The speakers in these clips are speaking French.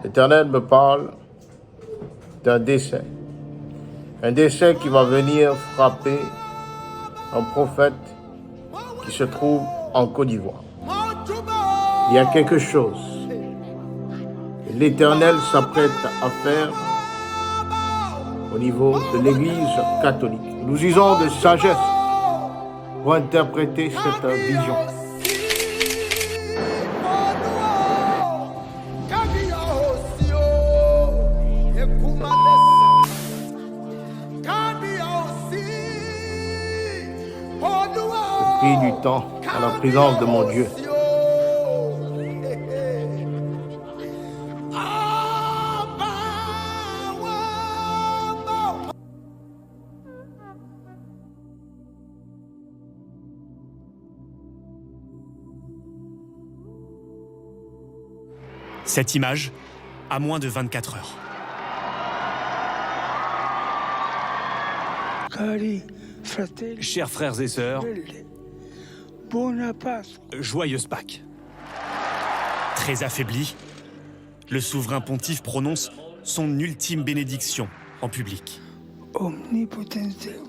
L'Éternel me parle d'un décès. Un décès qui va venir frapper un prophète qui se trouve en Côte d'Ivoire. Il y a quelque chose que l'Éternel s'apprête à faire au niveau de l'Église catholique. Nous usons de sagesse pour interpréter cette vision. Je prie du temps à la présence de mon Dieu. Cette image, à moins de 24 heures. Chers frères et sœurs, joyeuse Pâques. Très affaibli, le souverain pontife prononce son ultime bénédiction en public. Omnipotens Deus,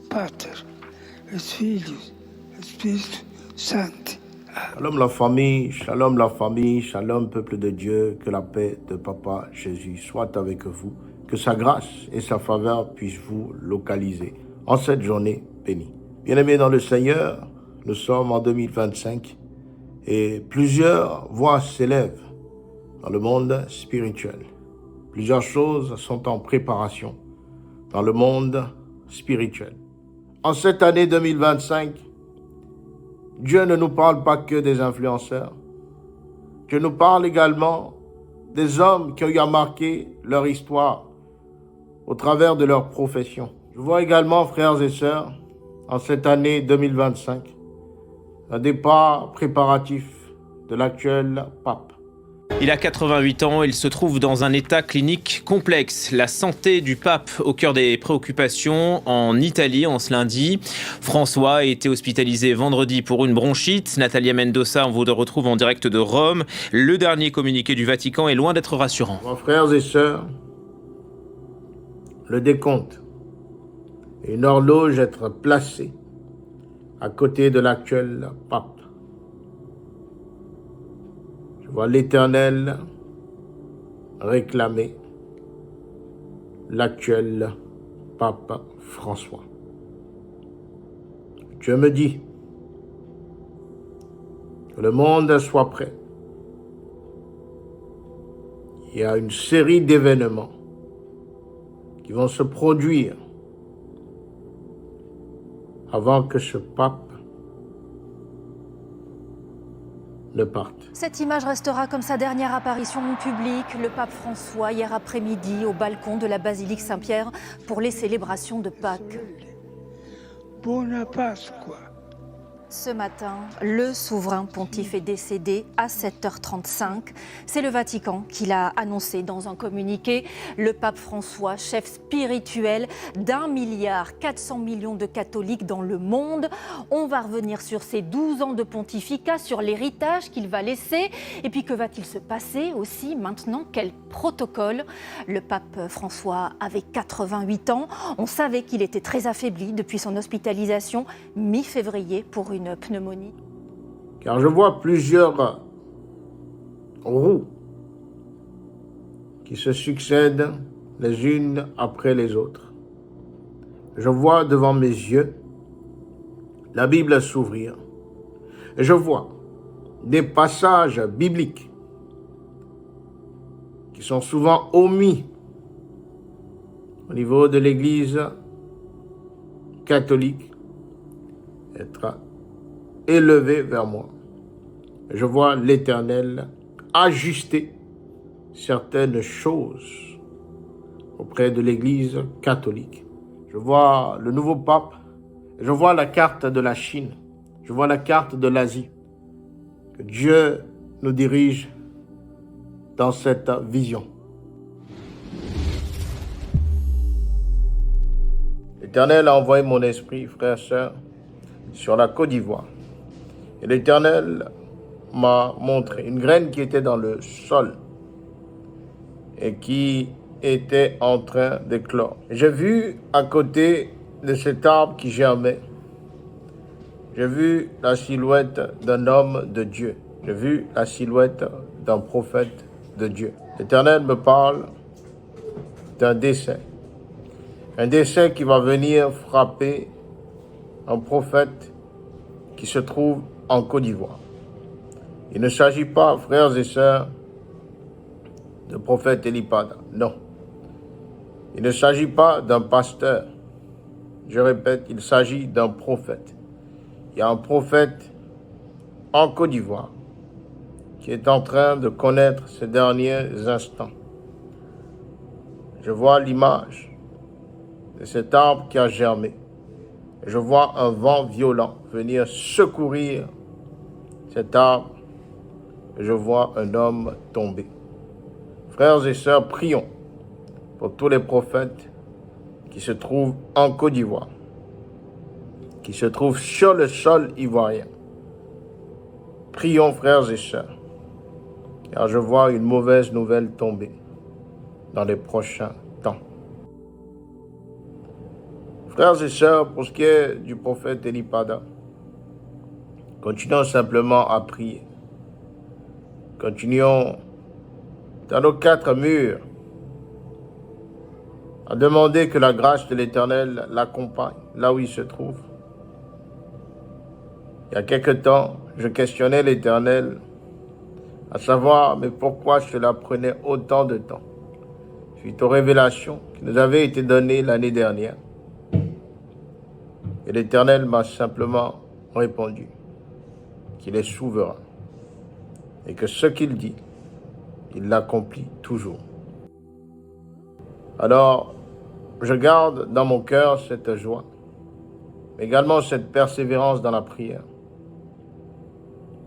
Pater, et Filius, et Spiritus Sancti. Shalom la famille, shalom peuple de Dieu, que la paix de Papa Jésus soit avec vous, que sa grâce et sa faveur puissent vous localiser en cette journée bénie. Bien-aimés dans le Seigneur, nous sommes en 2025 et plusieurs voix s'élèvent dans le monde spirituel. Plusieurs choses sont en préparation dans le monde spirituel. En cette année 2025, Dieu ne nous parle pas que des influenceurs. Dieu nous parle également des hommes qui ont eu à marquer leur histoire au travers de leur profession. Je vois également, frères et sœurs, en cette année 2025, un départ préparatif de l'actuel pape. Il a 88 ans, il se trouve dans un état clinique complexe. La santé du pape au cœur des préoccupations en Italie en ce lundi. François a été hospitalisé vendredi pour une bronchite. Natalia Mendoza, on vous retrouve en direct de Rome. Le dernier communiqué du Vatican est loin d'être rassurant. Mes frères et sœurs, le décompte et une horloge être placée à côté de l'actuel pape. Je vois l'Éternel réclamer l'actuel pape François. Dieu me dit que le monde soit prêt. Il y a une série d'événements qui vont se produire avant que ce pape ne parte. Cette image restera comme sa dernière apparition en public. Le pape François, hier après-midi, au balcon de la basilique Saint-Pierre pour les célébrations de Pâques. Buona Pasqua. Ce matin, le souverain pontife est décédé à 7h35. C'est le Vatican qui l'a annoncé dans un communiqué. Le pape François, chef spirituel d'1,4 milliard de catholiques dans le monde. On va revenir sur ses 12 ans de pontificat, sur l'héritage qu'il va laisser. Et puis que va-t-il se passer aussi maintenant? Quel protocole? Le pape François avait 88 ans. On savait qu'il était très affaibli depuis son hospitalisation mi-février pour une pneumonie. Car je vois plusieurs roues qui se succèdent les unes après les autres. Je vois devant mes yeux la Bible s'ouvrir. Et je vois des passages bibliques qui sont souvent omis au niveau de l'Église catholique être élevé vers moi. Je vois l'Éternel ajuster certaines choses auprès de l'Église catholique. Je vois le nouveau pape, je vois la carte de la Chine, je vois la carte de l'Asie. Que Dieu nous dirige dans cette vision. L'Éternel a envoyé mon esprit, frères et sœurs, sur la Côte d'Ivoire. Et l'Éternel m'a montré une graine qui était dans le sol. et qui était en train d'éclore. J'ai vu à côté de cet arbre qui germait, j'ai vu la silhouette d'un homme de Dieu. J'ai vu la silhouette d'un prophète de Dieu. L'Éternel me parle d'un décès. Un décès qui va venir frapper un prophète qui se trouve en Côte d'Ivoire. Il ne s'agit pas, frères et sœurs, de prophète Elipada. Non. Il ne s'agit pas d'un pasteur. Je répète, il s'agit d'un prophète. Il y a un prophète en Côte d'Ivoire qui est en train de connaître ces derniers instants. Je vois l'image de cet arbre qui a germé. Je vois un vent violent venir secourir cet arbre. Je vois un homme tomber. Frères et sœurs, prions pour tous les prophètes qui se trouvent en Côte d'Ivoire, qui se trouvent sur le sol ivoirien. Prions, frères et sœurs, car je vois une mauvaise nouvelle tomber dans les prochains temps. Frères et sœurs, pour ce qui est du prophète Elipada, continuons simplement à prier. Continuons dans nos quatre murs à demander que la grâce de l'Éternel l'accompagne là où il se trouve. Il y a quelque temps, je questionnais l'Éternel à savoir, mais pourquoi cela prenait autant de temps, suite aux révélations qui nous avaient été données l'année dernière. Et l'Éternel m'a simplement répondu qu'il est souverain et que ce qu'il dit, il l'accomplit toujours. Alors, je garde dans mon cœur cette joie, mais également cette persévérance dans la prière.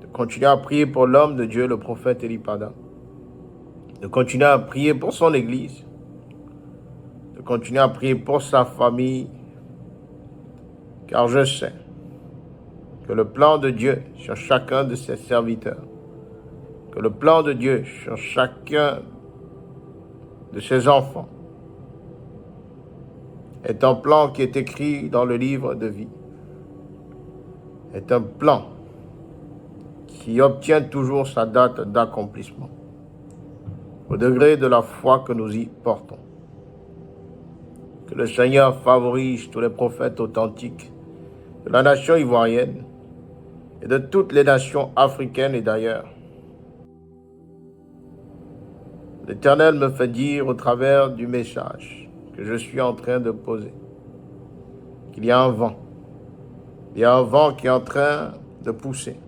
De continuer à prier pour l'homme de Dieu, le prophète Elipada. De continuer à prier pour son Église. De continuer à prier pour sa famille. Car je sais que le plan de Dieu sur chacun de ses serviteurs, que le plan de Dieu sur chacun de ses enfants, est un plan qui est écrit dans le livre de vie, est un plan qui obtient toujours sa date d'accomplissement, au degré de la foi que nous y portons. Que le Seigneur favorise tous les prophètes authentiques de la nation ivoirienne et de toutes les nations africaines et d'ailleurs. L'Éternel me fait dire au travers du message que je suis en train de poser qu'il y a un vent. Il y a un vent qui est en train de pousser.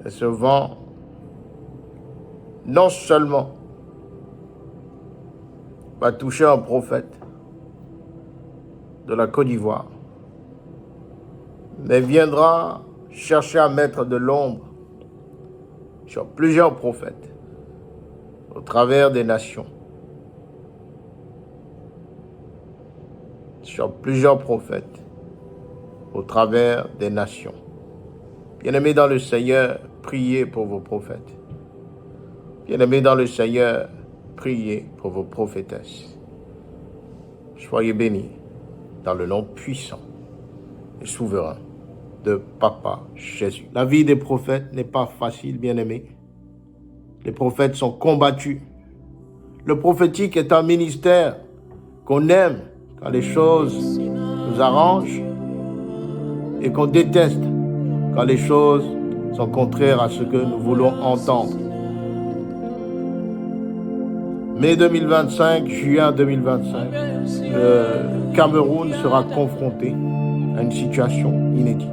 Et ce vent, non seulement va toucher un prophète de la Côte d'Ivoire, mais viendra chercher à mettre de l'ombre sur plusieurs prophètes au travers des nations, sur plusieurs prophètes au travers des nations. Bien-aimés dans le Seigneur, priez pour vos prophètes. Bien-aimés dans le Seigneur, priez pour vos prophétesses. Soyez bénis dans le nom puissant et souverain de Papa Jésus. La vie des prophètes n'est pas facile, bien-aimés. Les prophètes sont combattus. Le prophétique est un ministère qu'on aime quand les choses nous arrangent et qu'on déteste quand les choses sont contraires à ce que nous voulons entendre. Mai 2025, juin 2025, le Cameroun sera confronté à une situation inédite.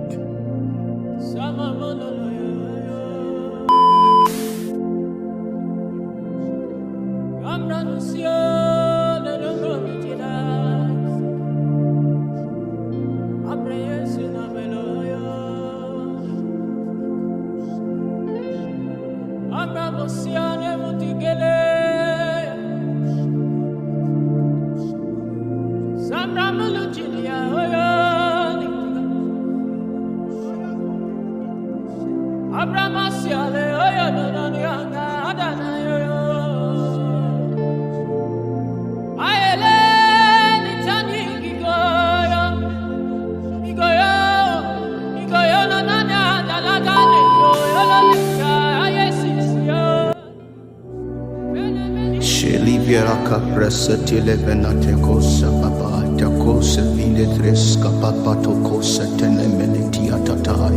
Shibiraka presatile venate cosa papa te cosa vile tresca papa to cosa tene meletia tatai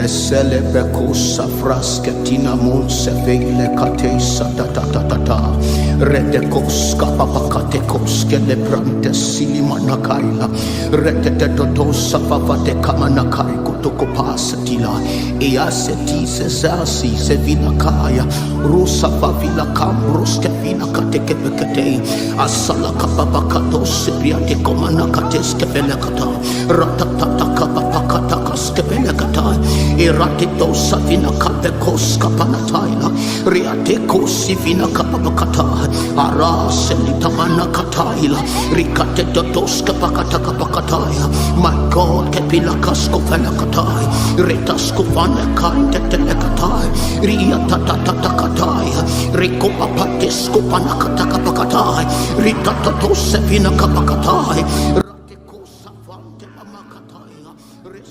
celebre cosa frascatina monse vele catesa ta rete cosca papa cate cosche le prante silimana kaila rete te totosa papa te kamana kai kotoko pasatila e aseti se sasi se vina kaya rusa pavila kamrus ke vina kate kepekete asala kapapa kato sepriate komana kates kepele kata ratatata kapapa kata kaskepele kata irate dosa vina kape koska panataila riate kosi vina kapapa kata ara selita mana kataila rikate doska pakata kapakataya my God kepila kasko pele katai retasko vana kante tele katai ria tatata katai riko papatesko panakata kapakatai ritata dose vina kapakatai